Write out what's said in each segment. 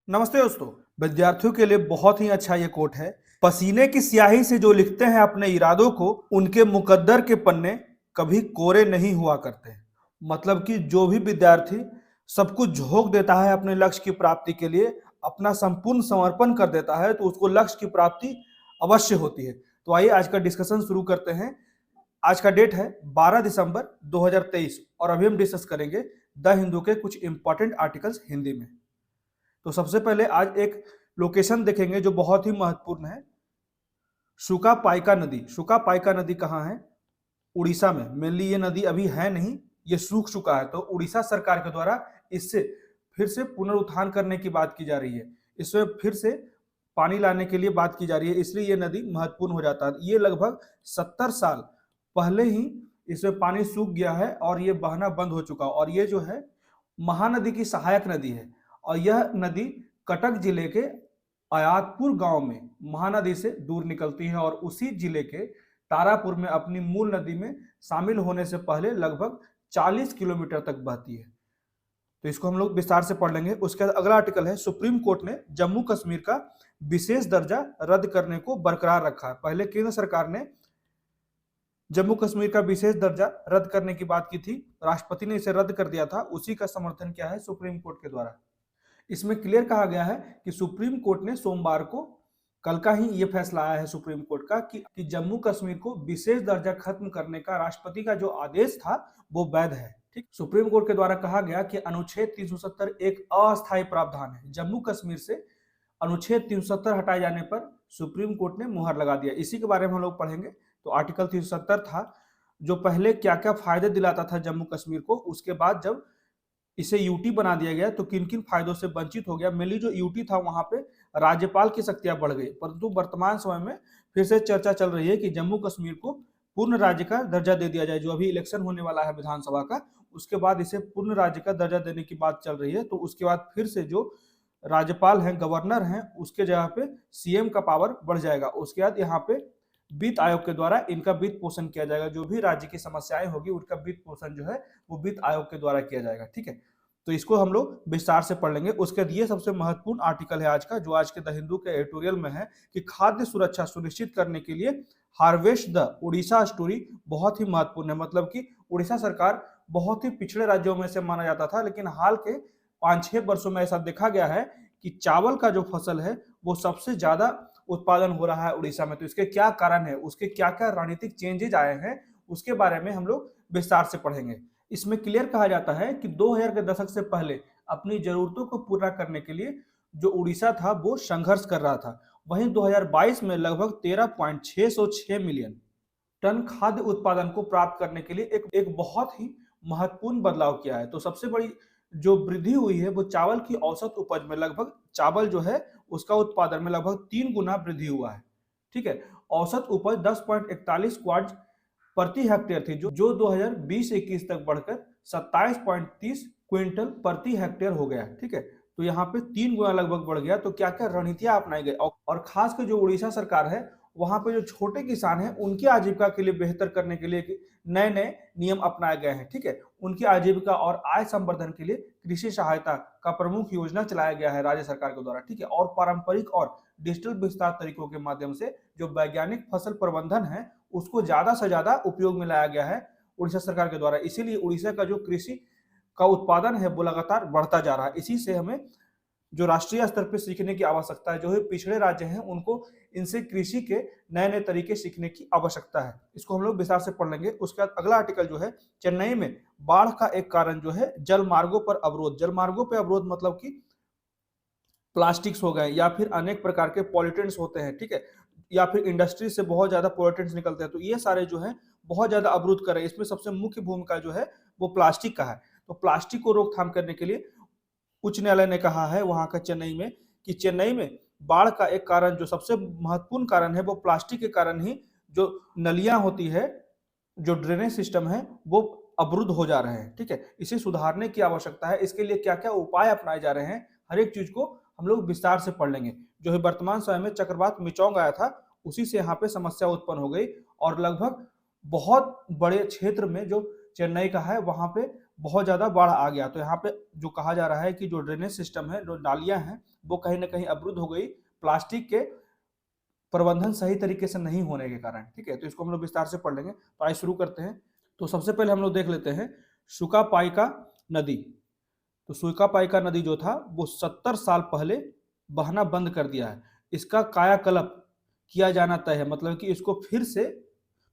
नमस्ते दोस्तों। विद्यार्थियों के लिए बहुत ही अच्छा ये कोट है। पसीने की स्याही से जो लिखते हैं अपने इरादों को, उनके मुकद्दर के पन्ने कभी कोरे नहीं हुआ करते। मतलब कि जो भी विद्यार्थी सब कुछ झोंक देता है अपने लक्ष्य की प्राप्ति के लिए, अपना संपूर्ण समर्पण कर देता है, तो उसको लक्ष्य की प्राप्ति अवश्य होती है। तो आइए आज का डिस्कशन शुरू करते हैं। आज का डेट है 12 दिसंबर 2023 और अभी हम डिस्कस करेंगे द हिंदू के कुछ इंपॉर्टेंट आर्टिकल्स हिंदी में। तो सबसे पहले आज एक लोकेशन देखेंगे जो बहुत ही महत्वपूर्ण है। शुका पाइका नदी। शुका पाइका नदी कहाँ है? उड़ीसा में। मेनली ये नदी अभी है नहीं, ये सूख चुका है। तो उड़ीसा सरकार के द्वारा इससे फिर से पुनरुत्थान करने की बात की जा रही है। इसमें फिर से पानी लाने के लिए बात की जा रही है, इसलिए ये नदी महत्वपूर्ण हो जाता है। ये लगभग 70 साल पहले ही इसमें पानी सूख गया है और ये बहना बंद हो चुका। और ये जो है महानदी की सहायक नदी है और यह नदी कटक जिले के अयातपुर गांव में महानदी से दूर निकलती है और उसी जिले के तारापुर में अपनी मूल नदी में शामिल होने से पहले लगभग 40 किलोमीटर तक बहती है। तो इसको हम लोग विस्तार से पढ़ लेंगे। उसके बाद अगला आर्टिकल है, सुप्रीम कोर्ट ने जम्मू कश्मीर का विशेष दर्जा रद्द करने को बरकरार रखा है। पहले केंद्र सरकार ने जम्मू कश्मीर का विशेष दर्जा रद्द करने की बात की थी, राष्ट्रपति ने इसे रद्द कर दिया था। उसी का समर्थन किया है सुप्रीम कोर्ट के द्वारा। इसमें क्लियर कहा गया है कि सुप्रीम कोर्ट ने सोमवार को, कल का ही ये फैसला आया है सुप्रीम कोर्ट का कि जम्मू कश्मीर को विशेष दर्जा खत्म करने का राष्ट्रपति का जो आदेश था वो वैध है। ठीक, सुप्रीम कोर्ट के द्वारा कहा गया कि अनुच्छेद 370 एक अस्थायी प्रावधान है। जम्मू कश्मीर से अनुच्छेद 370 हटाए जाने पर सुप्रीम कोर्ट ने मुहर लगा दिया। इसी के बारे में हम लोग पढ़ेंगे। तो आर्टिकल 370 था जो पहले क्या क्या फायदे दिलाता था जम्मू कश्मीर को, उसके बाद जब इसे यूटी बना दिया गया तो किन किन फायदों से वंचित हो गया। मेनली जो यूटी था वहां पे राज्यपाल की शक्तियां बढ़ गई, परंतु वर्तमान समय में फिर से चर्चा चल रही है कि जम्मू कश्मीर को पूर्ण राज्य का दर्जा दे दिया जाए। जो अभी इलेक्शन होने वाला है विधानसभा का, उसके बाद इसे पूर्ण राज्य का दर्जा देने की बात चल रही है। तो उसके बाद फिर से जो राज्यपाल हैं, गवर्नर हैं, उसके जगह पे सीएम का पावर बढ़ जाएगा। उसके बाद यहाँ पे वित्त आयोग के द्वारा इनका वित्त पोषण किया जाएगा। जो भी राज्य की समस्याएं होगी उनका वित्त पोषण जो है वो वित्त आयोग के द्वारा किया जाएगा। ठीक है, तो इसको हम लोग विस्तार से पढ़ लेंगे। उसके बाद ये सबसे महत्वपूर्ण आर्टिकल है आज का, जो आज के द हिंदू के एडिटोरियल में है कि खाद्य सुरक्षा सुनिश्चित करने के लिए हार्वेस्ट द उड़ीसा स्टोरी बहुत ही महत्वपूर्ण है। मतलब कि उड़ीसा सरकार बहुत ही पिछड़े राज्यों में से माना जाता था, लेकिन हाल के 5-6 वर्षों में ऐसा देखा गया है कि चावल का जो फसल है वो सबसे ज्यादा उत्पादन हो रहा है उड़ीसा में। तो इसके क्या कारण है, उसके क्या क्या रणनीतिक चेंजेज आए हैं, उसके बारे में हम लोग विस्तार से पढ़ेंगे। इसमें क्लियर कहा जाता है कि 2000 के दशक से पहले अपनी जरूरतों को पूरा करने के लिए जो उड़ीसा था वो संघर्ष कर रहा था। वहीं 2022 में लगभग 13.606 मिलियन टन खाद्य उत्पादन को प्राप्त करने के लिए एक बहुत ही महत्वपूर्ण बदलाव किया है। तो सबसे बड़ी जो वृद्धि हुई है वो चावल की औसत उपज में, लगभग चावल जो है उसका उत्पादन में लगभग 3 गुना वृद्धि हुआ है। ठीक है, औसत उपज 10.41 क्वार्ट प्रति हेक्टेयर थी, जो 2020-21 तक बढ़कर 27.30 क्विंटल प्रति हेक्टेयर हो गया। ठीक है, तो यहाँ पे 3 गुना लगभग बढ़ गया। तो क्या क्या रणनीतियां अपनाई गई और खासकर जो उड़ीसा सरकार है वहां पे जो छोटे किसान हैं उनकी आजीविका के लिए बेहतर करने के लिए नए नए नियम अपनाए गए हैं। ठीक है, उनकी आजीविका और आय संवर्धन के लिए कृषि सहायता का प्रमुख योजना चलाया गया है राज्य सरकार के द्वारा। ठीक है, और पारंपरिक और डिजिटल विस्तार तरीकों के माध्यम से जो वैज्ञानिक फसल प्रबंधन है उसको ज्यादा से ज्यादा उपयोग में लाया गया है उड़ीसा सरकार के द्वारा। इसीलिए उड़ीसा का जो कृषि का उत्पादन है वो लगातार बढ़ता जा रहा है। इसी से हमें जो राष्ट्रीय स्तर पर सीखने की आवश्यकता है, जो है पिछड़े राज्य हैं उनको इनसे कृषि के नए नए तरीके सीखने की आवश्यकता है। इसको हम लोग विस्तार से पढ़ लेंगे। उसके बाद अगला आर्टिकल जो है, चेन्नई में बाढ़ का एक कारण जो है जल मार्गों पर अवरोध। जल मार्गों पर अवरोध मतलब कि प्लास्टिक्स हो गए या फिर अनेक प्रकार के पॉल्यूटेंट्स होते हैं। ठीक है, या फिर इंडस्ट्री से बहुत ज्यादा पॉल्यूटेंट्स निकलते हैं, तो ये सारे जो है बहुत ज्यादा अवरुद्ध कर रहे हैं। इसमें सबसे मुख्य भूमिका जो है वो प्लास्टिक का है। तो प्लास्टिक को रोकथाम करने के लिए उच्च न्यायालय ने कहा है वहां का चेन्नई में कि चेन्नई में बाढ़ का एक कारण, जो सबसे महत्वपूर्ण कारण है, वो प्लास्टिक के कारण ही जो नलियां होती है, जो ड्रेनेज सिस्टम है वो अवरुद्ध हो जा रहे हैं। ठीक है, इसे सुधारने की आवश्यकता है। इसके लिए क्या क्या उपाय अपनाए जा रहे हैं, हर एक चीज को हम लोग विस्तार से पढ़ लेंगे। जो है वर्तमान समय में चक्रवात मिचोंग आया था, उसी से यहाँ पे समस्या उत्पन्न हो गई और लगभग बहुत बड़े क्षेत्र में जो चेन्नई का है वहां पे बहुत ज़्यादा बाढ़ आ गया। तो यहाँ पे जो कहा जा रहा है कि जो ड्रेनेज सिस्टम है, जो नालियाँ हैं, वो कहीं न कहीं अवरुद्ध हो गई प्लास्टिक के प्रबंधन सही तरीके से नहीं होने के कारण। ठीक है, तो इसको हम लोग विस्तार से पढ़ लेंगे। तो आइए शुरू करते हैं। तो सबसे पहले हम लोग देख लेते हैं सुकापाइका नदी। तो सुकापाइका नदी जो था वो 70 साल पहले बहना बंद कर दिया है। इसका कायाकल्प किया जाना तय है, मतलब कि इसको फिर से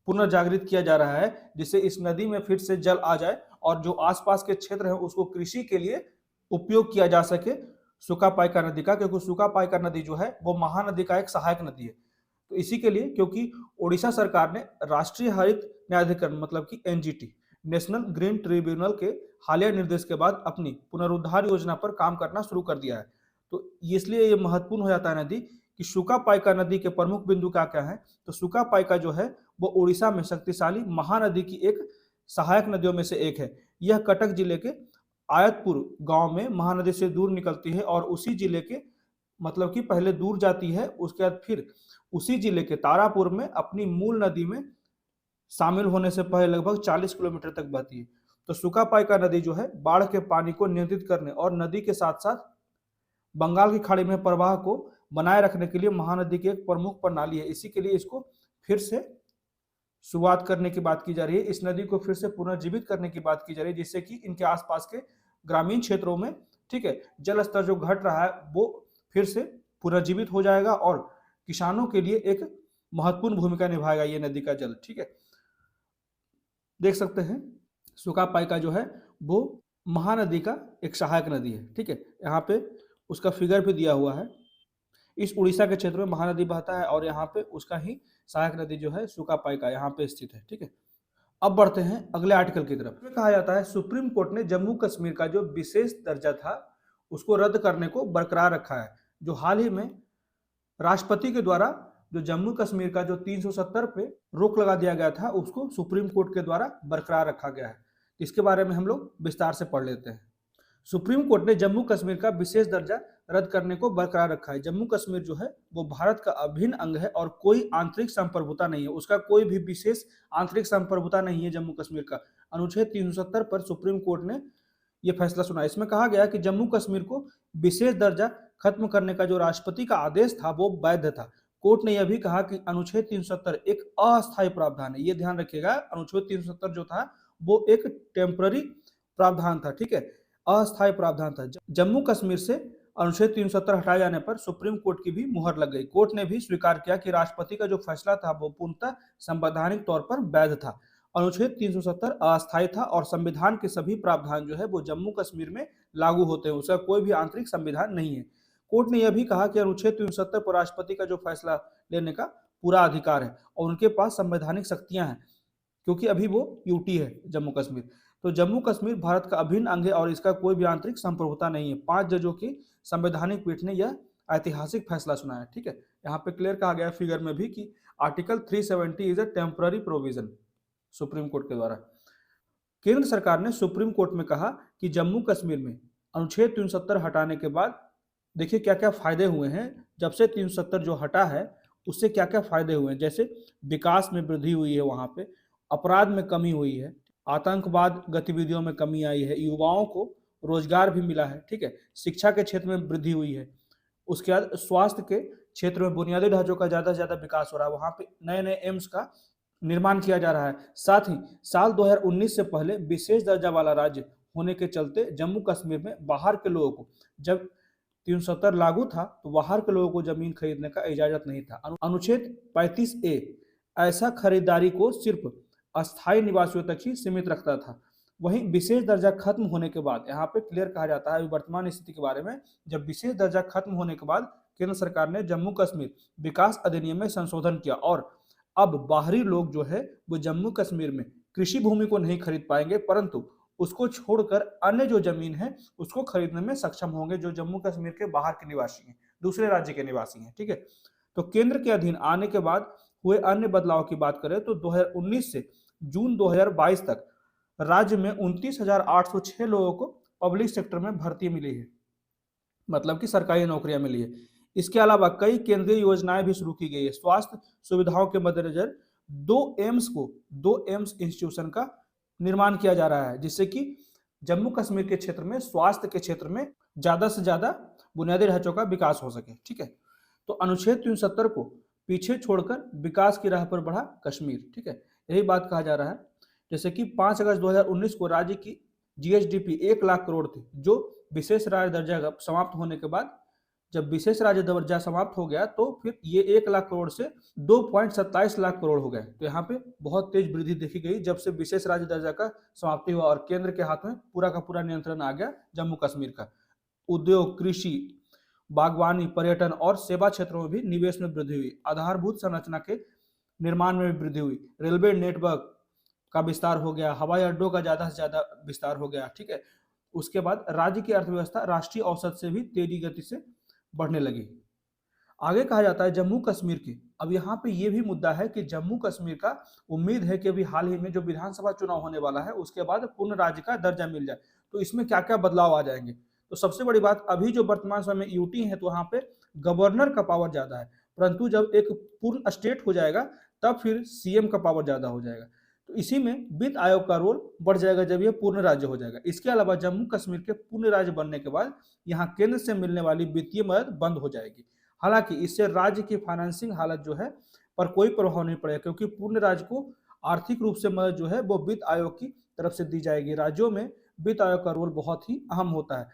पुनर्जागृत किया जा रहा है, जिससे इस नदी में फिर से जल आ जाए और जो आसपास के क्षेत्र है उसको कृषि के लिए उपयोग किया जा सके सुकापाइका नदी का, क्योंकि सुकापाइका नदी जो है वो महानदी का एक सहायक नदी है। तो इसी के लिए, क्योंकि ओडिशा सरकार ने राष्ट्रीय हरित न्यायाधिकरण मतलब कि एनजीटी नेशनल ग्रीन ट्रिब्यूनल के हालिया निर्देश के बाद अपनी पुनरुद्धार योजना पर काम करना शुरू कर दिया है। तो इसलिए ये महत्वपूर्ण हो जाता है नदी कि सुकापाइका नदी के प्रमुख बिंदु क्या क्या है। तो सुकापाइका जो है वो उड़ीसा में शक्तिशाली महानदी की एक सहायक नदियों में से एक है। यह कटक जिले के आयतपुर गांव में महानदी से दूर निकलती है और उसी जिले के मतलब कि पहले दूर जाती है, उसके बाद फिर उसी जिले के तारापुर में अपनी मूल नदी में शामिल होने से पहले लगभग 40 किलोमीटर तक बहती है। तो सुकापाइका नदी जो है बाढ़ के पानी को नियंत्रित करने और नदी के साथ साथ बंगाल की खाड़ी में प्रवाह को बनाए रखने के लिए महानदी की एक प्रमुख प्रणाली है। इसी के लिए इसको फिर से शुरुआत करने की बात की जा रही है, इस नदी को फिर से पुनर्जीवित करने की बात की जा रही है, जिससे कि इनके आसपास के ग्रामीण क्षेत्रों में, ठीक है, जल स्तर जो घट रहा है वो फिर से पुनर्जीवित हो जाएगा और किसानों के लिए एक महत्वपूर्ण भूमिका निभाएगा ये नदी का जल। ठीक है, देख सकते हैं सुकापाइका जो है वो महानदी का एक सहायक नदी है। ठीक है, यहाँ पे उसका फिगर भी दिया हुआ है। इस उड़ीसा के क्षेत्र में महानदी बहता है और यहाँ पे उसका ही सहायक नदी जो है सुकापाइका यहाँ पे स्थित है। ठीक है, अब बढ़ते हैं अगले आर्टिकल की तरफ। इसमें कहा जाता है सुप्रीम कोर्ट ने जम्मू कश्मीर का जो विशेष दर्जा था उसको रद्द करने को बरकरार रखा है। जो हाल ही में राष्ट्रपति के द्वारा जो जम्मू कश्मीर का जो 370 पे रोक लगा दिया गया था उसको सुप्रीम कोर्ट के द्वारा बरकरार रखा गया है। इसके बारे में हम लोग विस्तार से पढ़ लेते हैं। सुप्रीम कोर्ट ने जम्मू कश्मीर का विशेष दर्जा रद्द करने को बरकरार रखा है। जम्मू कश्मीर जो है वो भारत का अभिन्न अंग है और कोई आंतरिक संप्रभुता नहीं है, उसका कोई भी विशेष आंतरिक संप्रभुता नहीं है जम्मू कश्मीर का। अनुच्छेद 370 पर सुप्रीम कोर्ट ने यह फैसला सुना। इसमें कहा गया कि जम्मू कश्मीर को विशेष दर्जा खत्म करने का जो राष्ट्रपति का आदेश था वो वैध था। कोर्ट ने यह भी कहा कि अनुच्छेद 370 एक अस्थायी प्रावधान है। ये ध्यान रखिएगा, अनुच्छेद 370 जो था वो एक टेम्पररी प्रावधान था। ठीक है, अस्थायी प्रावधान था। जम्मू कश्मीर से अनुच्छेद 370 हटाए जाने पर सुप्रीम कोर्ट की भी मुहर लग गई। कोर्ट ने भी स्वीकार किया कि राष्ट्रपति का जो फैसला था वो पूर्णतः संवैधानिक तौर पर वैध था। अनुच्छेद 370 अस्थायी था और संविधान के सभी प्रावधान जो है वो जम्मू कश्मीर में लागू होते हैं, उसका कोई भी आंतरिक संविधान नहीं है। कोर्ट ने यह भी कहा कि अनुच्छेद 370 पर राष्ट्रपति का जो फैसला लेने का पूरा अधिकार है और उनके पास संवैधानिक शक्तियां हैं, क्योंकि अभी वो यूटी है जम्मू कश्मीर। तो जम्मू कश्मीर भारत का अभिन्न अंग है और इसका कोई भी आंतरिक संप्रभुता नहीं है। 5 जजों की संवैधानिक पीठ ने यह ऐतिहासिक फैसला सुनाया। ठीक है, यहाँ पे क्लियर कहा गया फिगर में भी कि article 370 is a temporary provision supreme court के द्वारा। केंद्र सरकार ने सुप्रीम कोर्ट में कहा कि जम्मू कश्मीर में अनुच्छेद 370 हटाने के बाद देखिए क्या क्या फायदे हुए हैं। जब से 370 जो हटा है उससे क्या क्या फायदे हुए हैं, जैसे विकास में वृद्धि हुई है, वहाँ पे अपराध में कमी हुई है, आतंकवाद गतिविधियों में कमी आई है, युवाओं को रोजगार भी मिला है। ठीक है, शिक्षा के क्षेत्र में वृद्धि हुई है, उसके बाद स्वास्थ्य के क्षेत्र में बुनियादी ढांचों का ज़्यादा से ज़्यादा विकास हो रहा है, वहाँ पे नए नए एम्स का निर्माण किया जा रहा है। साथ ही साल 2019 से पहले विशेष दर्जा वाला राज्य होने के चलते जम्मू कश्मीर में बाहर के लोगों को, जब 370 लागू था तो बाहर के लोगों को जमीन खरीदने का इजाजत नहीं था। अनुच्छेद 35A ऐसा खरीदारी को सिर्फ अस्थायी निवासियों तक ही सीमित रखता था। वहीं विशेष दर्जा खत्म होने के बाद, यहाँ पे क्लियर कहा जाता है वर्तमान स्थिति के बारे में, जब विशेष दर्जा खत्म होने के बाद केंद्र सरकार ने जम्मू कश्मीर विकास अधिनियम में संशोधन किया और अब बाहरी लोग जो है वो जम्मू कश्मीर में कृषि भूमि को नहीं खरीद पाएंगे, परंतु उसको छोड़कर अन्य जो जमीन है उसको खरीदने में सक्षम होंगे जो जम्मू कश्मीर के बाहर के निवासी हैं, दूसरे राज्य के निवासी हैं। ठीक है, तो केंद्र के अधीन आने के बाद हुए अन्य बदलाव की बात करें तो 2019 से जून 2022 तक राज्य में 29,806 लोगों को पब्लिक सेक्टर में भर्ती मिली है, मतलब कि सरकारी नौकरियां मिली है। इसके अलावा कई केंद्रीय योजनाएं भी शुरू की गई है। स्वास्थ्य सुविधाओं के मद्देनजर 2 एम्स इंस्टीट्यूशन का निर्माण किया जा रहा है, जिससे कि जम्मू कश्मीर के क्षेत्र में स्वास्थ्य के क्षेत्र में ज्यादा से ज्यादा बुनियादी ढांचों का विकास हो सके। ठीक है, तो अनुच्छेद 370 को पीछे छोड़कर विकास की राह पर बढ़ा कश्मीर। ठीक है, यही बात कहा जा रहा है। जैसे कि 5 अगस्त 2019 को राज्य की जीएसडीपी 1 लाख करोड़ थी, जो विशेष राज्य दर्जा समाप्त होने के बाद, जब विशेष राज्य दर्जा समाप्त हो गया तो फिर ये 1 लाख करोड़ से 2.27 लाख करोड़ हो गए। तो यहाँ पे बहुत तेज वृद्धि देखी गई जब से विशेष राज्य दर्जा का समाप्ति हुआ और केंद्र के हाथ में पूरा का पूरा नियंत्रण आ गया जम्मू कश्मीर का। उद्योग, कृषि, बागवानी, पर्यटन और सेवा क्षेत्रों में भी निवेश में वृद्धि हुई। आधारभूत संरचना के निर्माण में भी वृद्धि हुई। रेलवे नेटवर्क का विस्तार हो गया, हवाई अड्डों का ज्यादा से ज्यादा विस्तार हो गया। ठीक है, उसके बाद राज्य की अर्थव्यवस्था राष्ट्रीय औसत से भी तेजी गति से बढ़ने लगी। आगे कहा जाता है जम्मू कश्मीर की। अब यहाँ पे ये भी मुद्दा है कि जम्मू कश्मीर का उम्मीद है कि अभी हाल ही में जो विधानसभा चुनाव होने वाला है उसके बाद पूर्ण राज्य का दर्जा मिल जाए, तो इसमें क्या क्या बदलाव आ जाएंगे। तो सबसे बड़ी बात, अभी जो वर्तमान समय में यूटी है तो वहां पे गवर्नर का पावर ज्यादा है, परंतु जब एक पूर्ण स्टेट हो जाएगा तब फिर सीएम का पावर ज्यादा हो जाएगा। तो इसी में वित्त आयोग का रोल बढ़ जाएगा जब यह पूर्ण राज्य हो जाएगा। इसके अलावा जम्मू कश्मीर के पूर्ण राज्य बनने के बाद यहाँ केंद्र से मिलने वाली वित्तीय मदद बंद हो जाएगी। हालांकि इससे राज्य की फाइनेंसिंग हालत जो है पर कोई प्रभाव नहीं पड़ेगा, क्योंकि पूर्ण राज्य को आर्थिक रूप से मदद जो है वो वित्त आयोग की तरफ से दी जाएगी। राज्यों में वित्त आयोग का रोल बहुत ही अहम होता है।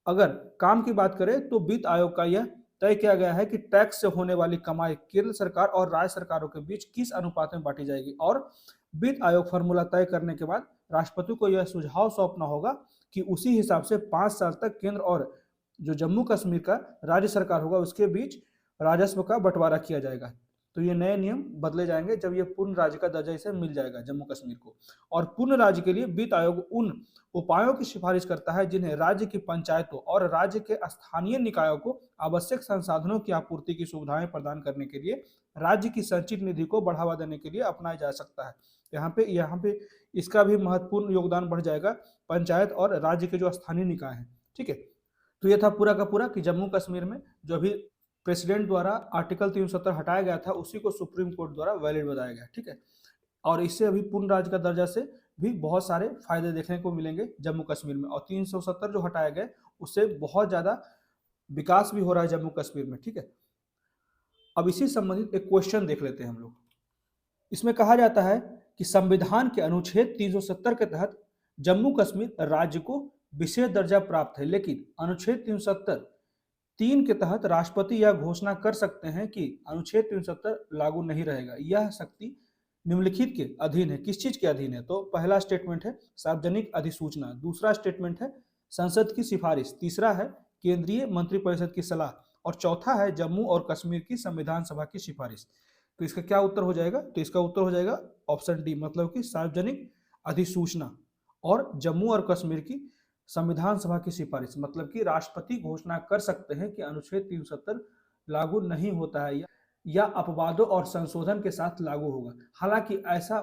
अगर काम की बात करें तो वित्त आयोग का यह तय किया गया है कि टैक्स से होने वाली कमाई केंद्र सरकार और राज्य सरकारों के बीच किस अनुपात में बांटी जाएगी, और वित्त आयोग फॉर्मूला तय करने के बाद राष्ट्रपति को यह सुझाव सौंपना होगा कि उसी हिसाब से 5 साल तक केंद्र और जो जम्मू कश्मीर का राज्य सरकार होगा उसके बीच राजस्व का बंटवारा किया जाएगा। तो ये नए नियम बदले जाएंगे जब ये पूर्ण राज्य का दर्जा इसे मिल जाएगा जम्मू कश्मीर को। और पूर्ण राज्य के लिए वित्त आयोग उन उपायों की सिफारिश करता है जिन्हें राज्य की पंचायतों और राज्य के स्थानीय निकायों को आवश्यक संसाधनों की आपूर्ति की सुविधाएं प्रदान करने के लिए राज्य की संचित निधि को बढ़ावा देने के लिए अपनाया जा सकता है। यहाँ पे इसका भी महत्वपूर्ण योगदान बढ़ जाएगा, पंचायत और राज्य के जो स्थानीय निकाय हैं। ठीक है, तो ये था पूरा का पूरा कि जम्मू कश्मीर में जो अभी प्रेसिडेंट द्वारा आर्टिकल 370 हटाया गया था उसी को सुप्रीम कोर्ट द्वारा वैलिड बताया गया। ठीक है, और इससे अभी पूर्ण राज्य का दर्जा से भी बहुत सारे फायदे देखने को मिलेंगे जम्मू कश्मीर में, और 370 जो हटाया गया उससे बहुत ज्यादा विकास भी हो रहा है जम्मू कश्मीर में। ठीक है, अब इसी संबंधित एक क्वेश्चन देख लेते हैं हम लोग। इसमें कहा जाता है कि संविधान के अनुच्छेद 370 के तहत जम्मू कश्मीर राज्य को विशेष दर्जा प्राप्त है, लेकिन अनुच्छेद 373 के तहत राष्ट्रपति यह घोषणा कर सकते हैं कि अनुच्छेद 370 लागू नहीं रहेगा। यह शक्ति निम्नलिखित के अधीन है। किस चीज के अधीन है? तो पहला स्टेटमेंट है सार्वजनिक अधिसूचना, दूसरा स्टेटमेंट है संसद की सिफारिश, तीसरा है केंद्रीय मंत्रिपरिषद की सलाह, और चौथा है जम्मू और कश्मीर की संविधान सभा की सिफारिश। तो इसका क्या उत्तर हो जाएगा? तो इसका उत्तर हो जाएगा ऑप्शन डी, मतलब कि सार्वजनिक अधिसूचना और जम्मू और कश्मीर की संविधान सभा की सिफारिश, मतलब कि राष्ट्रपति घोषणा कर सकते हैं कि अनुच्छेद 370 लागू नहीं होता है या अपवादों और संशोधन के साथ लागू होगा। हालांकि ऐसा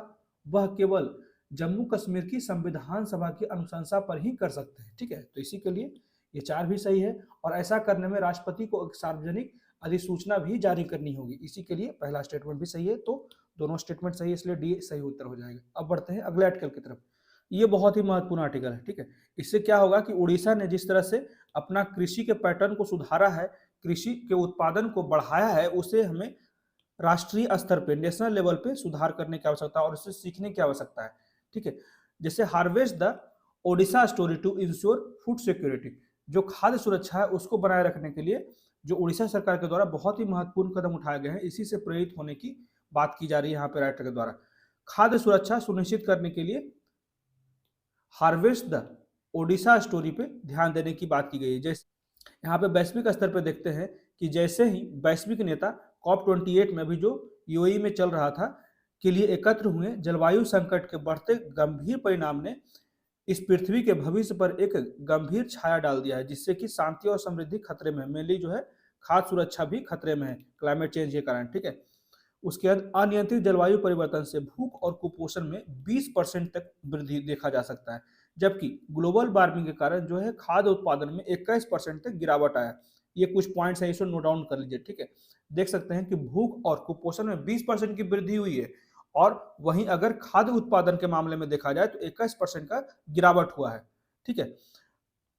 वह केवल जम्मू कश्मीर की संविधान सभा की अनुशंसा पर ही कर सकते हैं। ठीक है, तो इसी के लिए ये 4 भी सही है, और ऐसा करने में राष्ट्रपति को एक सार्वजनिक अधिसूचना भी जारी करनी होगी। इसी के लिए पहला स्टेटमेंट भी सही है, तो दोनों स्टेटमेंट सही है, इसलिए डी सही उत्तर हो जाएगा। अब बढ़ते हैं अगले आर्टिकल की तरफ। ये बहुत ही महत्वपूर्ण आर्टिकल है। ठीक है, इससे क्या होगा कि उड़ीसा ने जिस तरह से अपना कृषि के पैटर्न को सुधारा है, कृषि के उत्पादन को बढ़ाया है, उसे हमें राष्ट्रीय स्तर पे, नेशनल लेवल पे सुधार करने की आवश्यकता है और इससे सीखने की आवश्यकता है। ठीक है, जैसे harvest the Odisha story to ensure food security, जो खाद्य सुरक्षा है उसको बनाए रखने के लिए जो उड़ीसा सरकार के द्वारा बहुत ही महत्वपूर्ण कदम उठाए गए हैं, इसी से प्रेरित होने की बात की जा रही है यहाँ पे राइटर के द्वारा। खाद्य सुरक्षा सुनिश्चित करने के लिए हार्वेस्ट द ओडिशा स्टोरी पे ध्यान देने की बात की गई है। जैसे यहाँ पे वैश्विक स्तर पे देखते हैं कि जैसे ही वैश्विक नेता COP28 में भी जो यूएई में चल रहा था के लिए एकत्र हुए, जलवायु संकट के बढ़ते गंभीर परिणाम ने इस पृथ्वी के भविष्य पर एक गंभीर छाया डाल दिया है, जिससे कि शांति और समृद्धि खतरे में है। मेनली जो है खाद्य सुरक्षा भी खतरे में है क्लाइमेट चेंज के कारण। ठीक है, उसके बाद अनियंत्रित जलवायु परिवर्तन से भूख और कुपोषण में 20% तक वृद्धि देखा जा सकता है, जबकि ग्लोबल वार्मिंग के कारण जो है खाद्य उत्पादन में 21% तक गिरावट आया। ये कुछ पॉइंट्स है, इसे नोट डाउन कर लीजिए। ठीक है, देख सकते हैं कि भूख और कुपोषण में 20% की वृद्धि हुई है और वहीं अगर खाद्य उत्पादन के मामले में देखा जाए तो 21% का गिरावट हुआ है। ठीक है,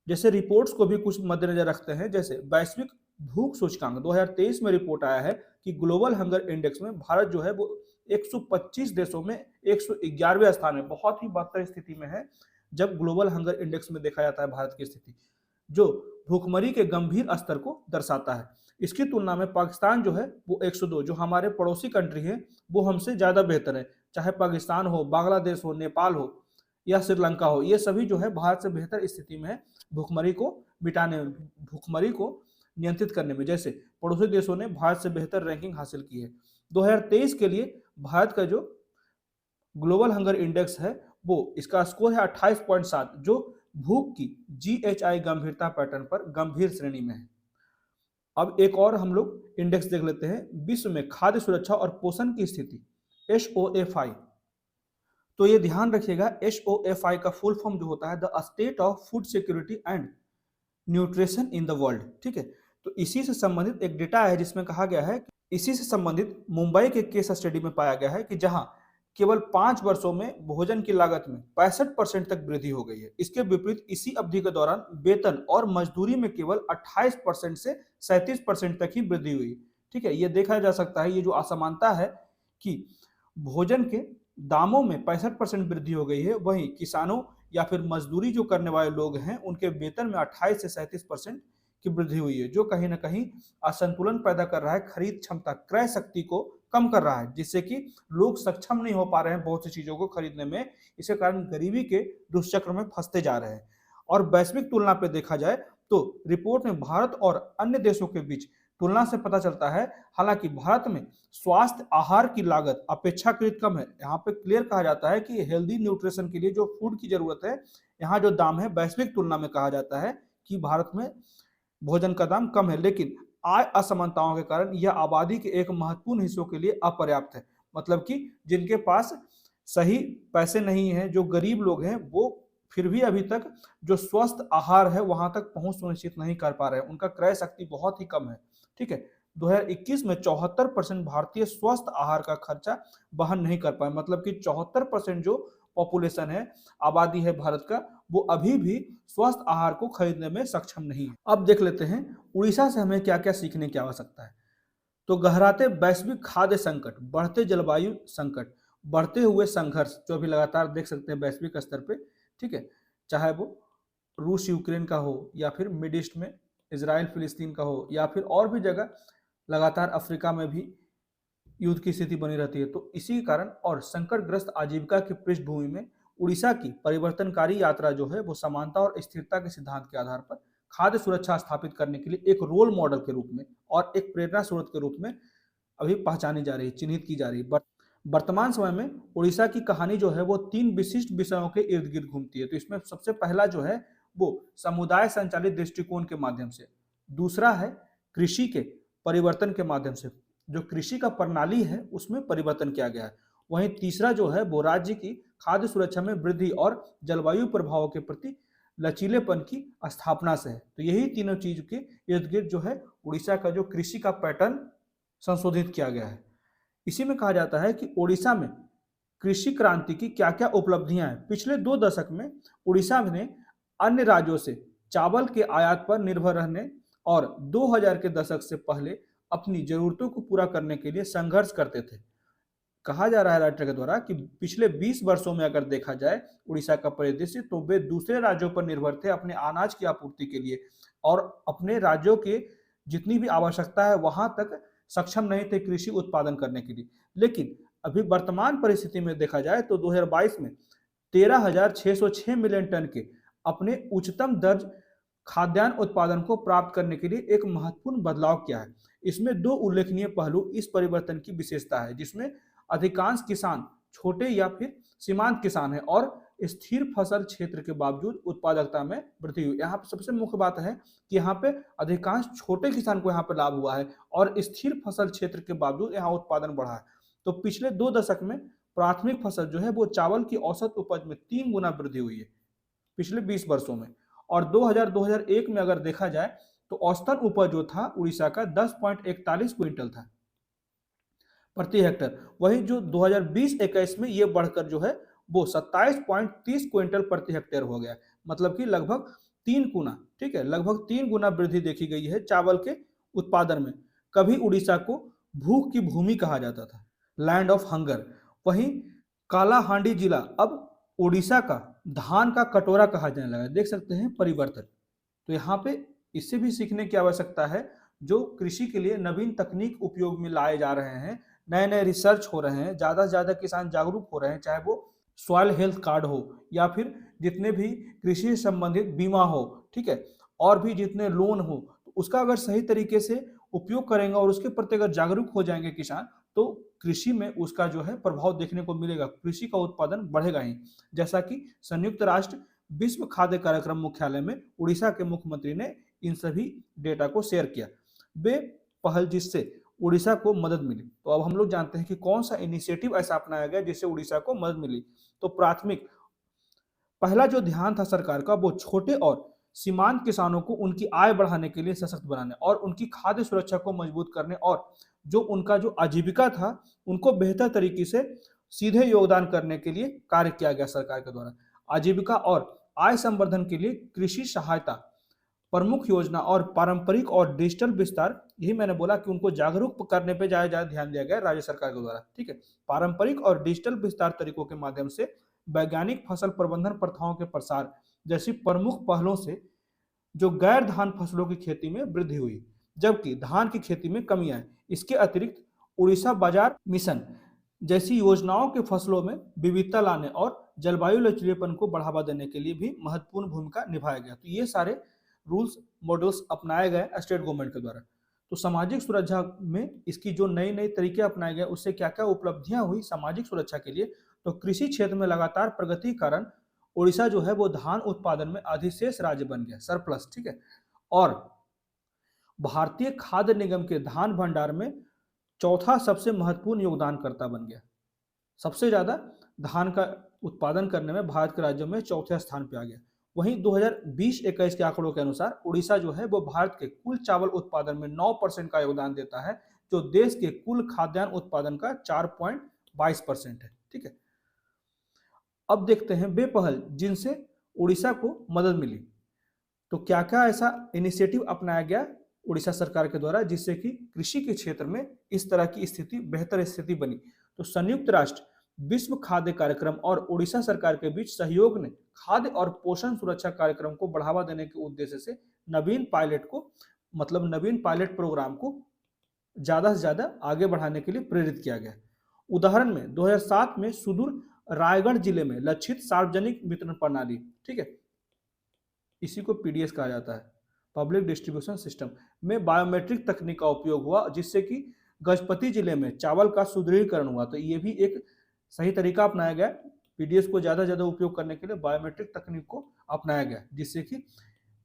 जैसे रिपोर्ट्स को भी कुछ मद्देनजर रखते हैं, जैसे वैश्विक भूख सूचकांक 2023 में रिपोर्ट आया है कि ग्लोबल हंगर इंडेक्स में भारत जो है वो 125 देशों में 111वें स्थान में, बहुत ही बदतर स्थिति में है जब ग्लोबल हंगर इंडेक्स में देखा जाता है भारत की स्थिति, जो भूखमरी के गंभीर स्तर को दर्शाता है। इसकी तुलना में पाकिस्तान जो है वो 102, जो हमारे पड़ोसी कंट्री है, वो हमसे ज़्यादा बेहतर है। चाहे पाकिस्तान हो, बांग्लादेश हो, नेपाल हो या श्रीलंका हो, ये सभी जो है भारत से बेहतर स्थिति में है भूखमरी को मिटाने में, भूखमरी को नियंत्रित करने में। जैसे पड़ोसी देशों ने भारत से बेहतर रैंकिंग हासिल की है। 2023 के लिए भारत का जो ग्लोबल हंगर इंडेक्स है वो, इसका स्कोर है 28.7, जो भूख की GHI गंभीरता पैटर्न पर गंभीर श्रेणी में है। अब एक और हम लोग इंडेक्स देख लेते हैं, विश्व में खाद्य सुरक्षा और पोषण की स्थिति, SOFI। तो ये ध्यान रखिएगा, SOFI का फुल फॉर्म जो होता है the state of food security and nutrition in the world. ठीक है, तो इसी से संबंधित एक डेटा है जिसमें कहा गया है, इसी से संबंधित मुंबई के केस स्टडी में पाया गया है कि जहां केवल 5 वर्षों में भोजन की लागत में 65% तक वृद्धि हो गई है। इसके विपरीत इसी अवधि के दौरान वेतन और मजदूरी में केवल 28% से 37% तक ही वृद्धि हुई। ठीक है, ये देखा जा सकता है, ये जो असमानता है कि भोजन के दामों में 65% वृद्धि हो गई है, वहीं किसानों या फिर मजदूरी जो करने वाले लोग हैं उनके वेतन में 28 से 37% की वृद्धि हुई है, जो कहीं ना कहीं असंतुलन पैदा कर रहा है, खरीद क्षमता, क्रय शक्ति को कम कर रहा है, जिससे कि लोग सक्षम नहीं हो पा रहे हैं बहुत सी चीजों को खरीदने में। इसके कारण गरीबी के दुष्चक्र में फंसते जा रहे हैं। और वैश्विक तुलना पे देखा जाए तो रिपोर्ट में भारत और अन्य देशों के बीच तुलना से पता चलता है, हालांकि भारत में स्वास्थ्य आहार की लागत अपेक्षाकृत कम है। यहाँ पे क्लियर कहा जाता है कि हेल्दी न्यूट्रिशन के लिए जो फूड की जरूरत है, यहाँ जो दाम है वैश्विक तुलना में कहा जाता है कि भारत में भोजन का दाम कम है, लेकिन आय असमानताओं के कारण यह आबादी के एक महत्वपूर्ण हिस्सों के लिए अपर्याप्त है। मतलब कि जिनके पास सही पैसे नहीं है, जो गरीब लोग हैं, वो फिर भी अभी तक जो स्वस्थ आहार है वहां तक पहुंच सुनिश्चित नहीं कर पा रहे हैं, उनका क्रय शक्ति बहुत ही कम है। ठीक है, 2021 में 74% भारतीय स्वस्थ आहार का खर्चा वहन नहीं कर पाए। मतलब कि 74% जो पॉपुलेशन है, आबादी है भारत का, वो अभी भी स्वस्थ आहार को खरीदने में सक्षम नहीं है। अब देख लेते हैं उड़ीसा से हमें क्या क्या सीखने की आवश्यकता है। तो गहराते वैश्विक खाद्य संकट, बढ़ते जलवायु संकट, बढ़ते हुए संघर्ष जो अभी लगातार देख सकते हैं वैश्विक स्तर पे। ठीक है, चाहे वो रूस यूक्रेन का हो, या फिर मिड ईस्ट में इसराइल फिलिस्तीन का हो, या फिर और भी जगह लगातार अफ्रीका में भी युद्ध की स्थिति बनी रहती है। तो इसी कारण और संकटग्रस्त आजीविका की पृष्ठभूमि में उड़ीसा की परिवर्तनकारी यात्रा जो है वो समानता और स्थिरता के सिद्धांत के आधार पर खाद्य सुरक्षा स्थापित करने के लिए एक रोल मॉडल के रूप में और एक प्रेरणा स्रोत के रूप में अभी पहचानी जा रही है, चिन्हित की जा रही है। वर्तमान समय में उड़ीसा की कहानी जो है वो 3 विशिष्ट विषयों के इर्द गिर्द घूमती है। तो इसमें सबसे पहला जो है वो समुदाय संचालित दृष्टिकोण के माध्यम से, दूसरा है कृषि के परिवर्तन के माध्यम से, जो कृषि का प्रणाली है उसमें परिवर्तन किया गया है, वहीं तीसरा जो है वो राज्य की खाद्य सुरक्षा में वृद्धि और जलवायु प्रभावों के प्रति लचीलेपन की स्थापना से है। तो यही तीनों चीज के इर्द गिर्द जो है उड़ीसा का जो कृषि का पैटर्न संशोधित किया गया है। इसी में कहा जाता है कि उड़ीसा में कृषि क्रांति की क्या क्या उपलब्धियां हैं। पिछले 2 दशक में उड़ीसा ने अन्य राज्यों से चावल के आयात पर निर्भर रहने और 2000 के दशक से पहले अपनी जरूरतों को पूरा करने के लिए संघर्ष करते थे। कहा जा रहा है राइटर के द्वारा कि पिछले 20 वर्षों में अगर देखा जाए उड़ीसा का परिदृश्य, तो वे दूसरे राज्यों पर निर्भर थे अपने अनाज की आपूर्ति के लिए, और अपने राज्यों के जितनी भी आवश्यकता है वहां तक सक्षम नहीं थे कृषि उत्पादन करने के लिए। लेकिन अभी वर्तमान परिस्थिति में देखा जाए तो 2022 में 13,606 मिलियन टन के अपने उच्चतम दर्ज खाद्यान्न उत्पादन को प्राप्त करने के लिए एक महत्वपूर्ण बदलाव किया है। इसमें 2 उल्लेखनीय पहलू इस परिवर्तन की विशेषता है, जिसमें अधिकांश किसान छोटे या फिर सीमांत किसान है और स्थिर फसल क्षेत्र के बावजूद उत्पादकता में वृद्धि हुई। यहाँ पे सबसे मुख्य बात है कि यहाँ पे अधिकांश छोटे किसान को यहाँ पे लाभ हुआ है और स्थिर फसल क्षेत्र के बावजूद यहाँ उत्पादन बढ़ा है। तो पिछले 2 दशक में प्राथमिक फसल जो है वो चावल की औसत उपज में 3 गुना वृद्धि हुई है पिछले 20 वर्षों में। और 2000-2001 में अगर देखा जाए तो औसतन उपज जो था उड़ीसा का 10.41 क्विंटल था। प्रति हेक्टर। वहीं जो 2020-21 में ये बढ़कर जो है वो 27.30 क्विंटल प्रति हेक्टेयर हो गया, मतलब कि लगभग 3 गुना। ठीक है, लगभग 3 गुना वृद्धि देखी गई है चावल के उत्पादन में। कभी उड़ीसा को भूख की भूमि कहा जाता था, लैंड ऑफ हंगर। वहीं कालाहांडी जिला अब उड़ीसा का धान का कटोरा कहा जाने लगा। देख सकते हैं परिवर्तन। तो यहाँ पे इससे भी सीखने की आवश्यकता है। जो कृषि के लिए नवीन तकनीक उपयोग में लाए जा रहे हैं, नए नए रिसर्च हो रहे हैं, ज़्यादा से ज़्यादा किसान जागरूक हो रहे हैं, चाहे वो सॉइल हेल्थ कार्ड हो या फिर जितने भी कृषि से संबंधित बीमा हो, ठीक है, और भी जितने लोन हो, तो उसका अगर सही तरीके से उपयोग करेंगे और उसके प्रति अगर जागरूक हो जाएंगे किसान, तो कृषि में उसका जो है प्रभाव देखने को मिलेगा, कृषि का उत्पादन बढ़ेगा ही। जैसा कि संयुक्त राष्ट्र विश्व खाद्य कार्यक्रम मुख्यालय में उड़ीसा के मुख्यमंत्री ने इन सभी डेटा को शेयर किया। वे पहल जिससे उड़ीसा को मदद मिली। तो अब हम लोग जानते हैं कि कौन सा इनिशिएटिव ऐसा अपनाया गया जिससे उड़ीसा को मदद मिली। तो प्राथमिक पहला जो ध्यान था सरकार का, वो छोटे और सीमांत किसानों को उनकी आय बढ़ाने के लिए सशक्त बनाने और उनकी खाद्य सुरक्षा को मजबूत करने और जो उनका जो आजीविका था उनको बेहतर तरीके से सीधे योगदान करने के लिए कार्य किया गया सरकार के द्वारा। आजीविका और आय संवर्धन के लिए कृषि सहायता प्रमुख योजना और पारंपरिक और डिजिटल विस्तार, यही मैंने बोला कि उनको जागरूक करने पे ज्यादा ध्यान दिया गया राज्य सरकार के द्वारा। ठीक है, पारंपरिक और डिजिटल विस्तार तरीकों के माध्यम से वैज्ञानिक फसल प्रबंधन प्रथाओं के प्रसार जैसी प्रमुख पहलों से जो गैर धान फसलों की खेती में वृद्धि हुई, जबकि धान की खेती में कमी आई। इसके अतिरिक्त उड़ीसा बाजार मिशन जैसी योजनाओं के फसलों में विविधता लाने और जलवायु लचीलेपन को बढ़ावा देने के लिए भी महत्वपूर्ण भूमिका निभाया गया। तो ये सारे रूल्स मॉडल्स अपनाए गए स्टेट गवर्नमेंट के द्वारा। तो सामाजिक सुरक्षा में इसकी जो नए नए तरीके अपनाए गए, उससे क्या क्या उपलब्धियां हुई सामाजिक सुरक्षा के लिए। तो कृषि क्षेत्र में लगातार प्रगति के कारण उड़ीसा जो है वो धान उत्पादन में अधिशेष राज्य बन गया, सरप्लस। ठीक है, और भारतीय खाद्य निगम के धान भंडार में चौथा सबसे महत्वपूर्ण योगदानकर्ता बन गया। सबसे ज्यादा धान का उत्पादन करने में भारत के राज्यों में चौथे स्थान पे आ गया। वहीं 2020-21 के आंकड़ों के अनुसार उड़ीसा जो है वो भारत के कुल चावल उत्पादन में 9% का योगदान देता है, जो देश के कुल खाद्यान्न उत्पादन का 4.22% है। ठीक है, अब देखते हैं वे पहल जिनसे उड़ीसा को मदद मिली। तो क्या क्या ऐसा इनिशिएटिव अपनाया गया उड़ीसा सरकार के द्वारा जिससे कि कृषि के क्षेत्र में इस तरह की स्थिति, बेहतर स्थिति बनी। तो संयुक्त राष्ट्र विश्व खाद्य कार्यक्रम और उड़ीसा सरकार के बीच सहयोग ने खाद्य और पोषण सुरक्षा कार्यक्रम को बढ़ावा देने के उद्देश्य से नवीन पायलट प्रोग्राम को ज्यादा से ज्यादा आगे बढ़ाने के लिए प्रेरित किया गया। उदाहरण में 2007 में सुदूर रायगढ़ जिले में लक्षित सार्वजनिक वितरण प्रणाली, ठीक है, इसी को पीडीएस कहा जाता है, पब्लिक डिस्ट्रीब्यूशन सिस्टम, में बायोमेट्रिक तकनीक का उपयोग हुआ, जिससे कि गजपति जिले में चावल का सुदृढ़ीकरण हुआ। तो ये भी एक सही तरीका अपनाया गया, पीडीएस को ज़्यादा ज़्यादा उपयोग करने के लिए बायोमेट्रिक तकनीक को अपनाया गया, जिससे कि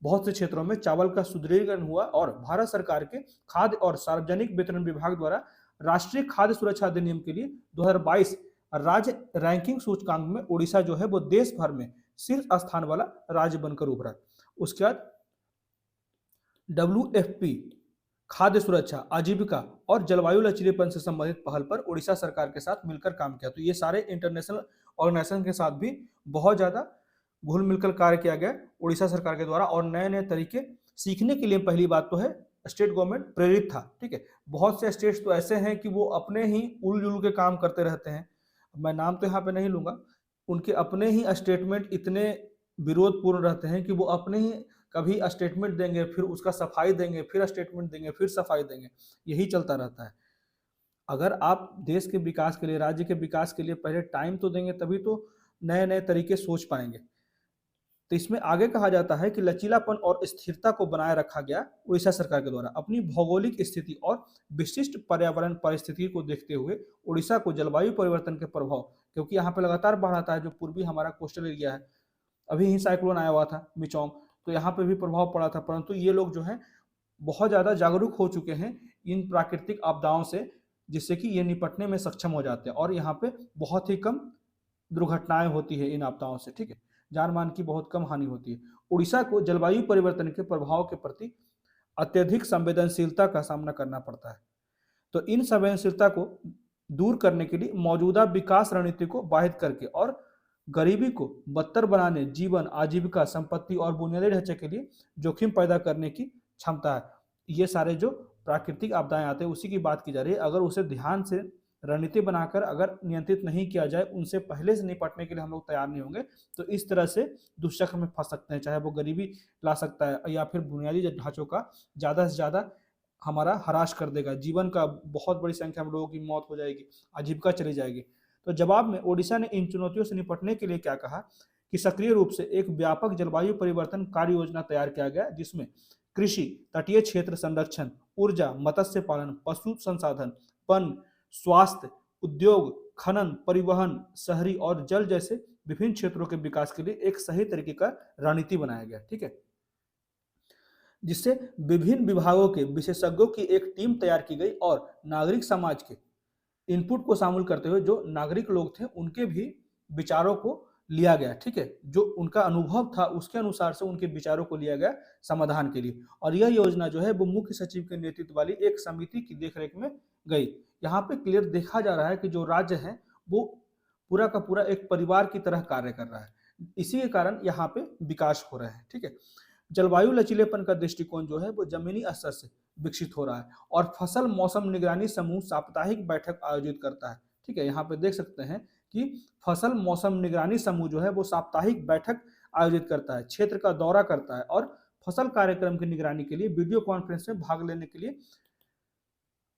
बहुत से क्षेत्रों में चावल का सुदृढ़ीकरण हुआ। और भारत सरकार के खाद्य और सार्वजनिक वितरण विभाग द्वारा राष्ट्रीय खाद्य सुरक्षा अधिनियम के लिए 2022 राज्य रैंकिंग सूचकांक में उड़ीसा जो है वो देश भर में शीर्ष स्थान वाला राज्य बनकर उभरा। उसके बाद WFP खाद्य सुरक्षा, आजीविका और जलवायु लचीलेपन से संबंधित पहल पर उड़ीसा सरकार के साथ मिलकर काम किया। तो ये सारे इंटरनेशनल ऑर्गेनाइजेशन के साथ भी बहुत ज़्यादा घुल मिलकर कार्य किया गया उड़ीसा सरकार के द्वारा, और नए नए तरीके सीखने के लिए पहली बात तो है स्टेट गवर्नमेंट प्रेरित था। ठीक है, बहुत से स्टेट्स तो ऐसे हैं कि वो अपने ही उलझुल के काम करते रहते हैं, मैं नाम तो यहाँ पे नहीं लूँगा, उनके अपने ही स्टेटमेंट इतने विरोधपूर्ण रहते हैं कि वो अपने ही कभी स्टेटमेंट देंगे, फिर उसका सफाई देंगे, फिर स्टेटमेंट देंगे, फिर सफाई देंगे, यही चलता रहता है। अगर आप देश के विकास के लिए, राज्य के विकास के लिए पहले टाइम तो देंगे, तभी तो नए नए तरीके सोच पाएंगे। तो इसमें आगे कहा जाता है कि लचीलापन और स्थिरता को बनाए रखा गया उड़ीसा सरकार के द्वारा। अपनी भौगोलिक स्थिति और विशिष्ट पर्यावरण परिस्थिति को देखते हुए उड़ीसा को जलवायु परिवर्तन के प्रभाव, क्योंकि यहाँ पे लगातार बाढ़ आता है, जो पूर्वी हमारा कोस्टल एरिया है, अभी ही साइक्लोन आया हुआ था मिचोंग, तो यहाँ पे भी प्रभाव पड़ा था, परंतु ये लोग जो है बहुत ज़्यादा जागरूक हो चुके हैं इन प्राकृतिक आपदाओं से, जिससे कि ये निपटने में सक्षम हो जाते हैं, और यहाँ पे बहुत ही कम दुर्घटनाएं होती है इन आपदाओं से। ठीक है, जान मान की बहुत कम हानि होती है। उड़ीसा को जलवायु परिवर्तन के प्रभाव के प्रति अत्यधिक संवेदनशीलता का सामना करना पड़ता है। तो इन संवेदनशीलता को दूर करने के लिए मौजूदा विकास रणनीति को बाधित करके और गरीबी को बदतर बनाने, जीवन, आजीविका, संपत्ति और बुनियादी ढांचे के लिए जोखिम पैदा करने की क्षमता है। ये सारे जो प्राकृतिक आपदाएं आते हैं उसी की बात की जा रही है। अगर उसे ध्यान से रणनीति बनाकर अगर नियंत्रित नहीं किया जाए, उनसे पहले से निपटने के लिए हम लोग तैयार नहीं होंगे, तो इस तरह से दुष्चक्र में फंस सकते हैं। चाहे वो गरीबी ला सकता है या फिर बुनियादी ढांचों का ज़्यादा से ज़्यादा हमारा ह्रास कर देगा, जीवन का बहुत बड़ी संख्या में लोगों की मौत हो जाएगी, आजीविका चली जाएगी। तो जवाब में ओडिशा ने इन चुनौतियों से निपटने के लिए क्या कहा कि सक्रिय रूप से एक व्यापक जलवायु परिवर्तन कार्य योजना तैयार किया गया, जिसमें कृषि, तटीय क्षेत्र संरक्षण, ऊर्जा, मत्स्य पालन, पशु संसाधन, वन, स्वास्थ्य, उद्योग, खनन, परिवहन, शहरी और जल जैसे विभिन्न क्षेत्रों के विकास के लिए एक सही तरीके का रणनीति बनाया गया। ठीक है, जिससे विभिन्न विभागों के विशेषज्ञों की एक टीम तैयार की गई और नागरिक समाज के इनपुट को शामिल करते हुए जो नागरिक लोग थे उनके भी विचारों को लिया गया। ठीक है, जो उनका अनुभव था उसके अनुसार से उनके विचारों को लिया गया समाधान के लिए। और यह योजना जो है वो मुख्य सचिव के नेतृत्व वाली एक समिति की देखरेख में गई। यहाँ पे क्लियर देखा जा रहा है कि जो राज्य है वो पूरा का पूरा एक परिवार की तरह कार्य कर रहा है, इसी के कारण यहाँ पे विकास हो रहा है। ठीक है, जलवायु लचीलेपन का दृष्टिकोण जो है वो जमीनी स्तर से विकसित हो रहा है और फसल मौसम निगरानी समूह साप्ताहिक बैठक आयोजित करता है। ठीक है, यहाँ पे देख सकते हैं कि फसल मौसम निगरानी समूह जो है वो साप्ताहिक बैठक आयोजित करता है, क्षेत्र का दौरा करता है और फसल कार्यक्रम की निगरानी के लिए वीडियो कॉन्फ्रेंस में भाग लेने के लिए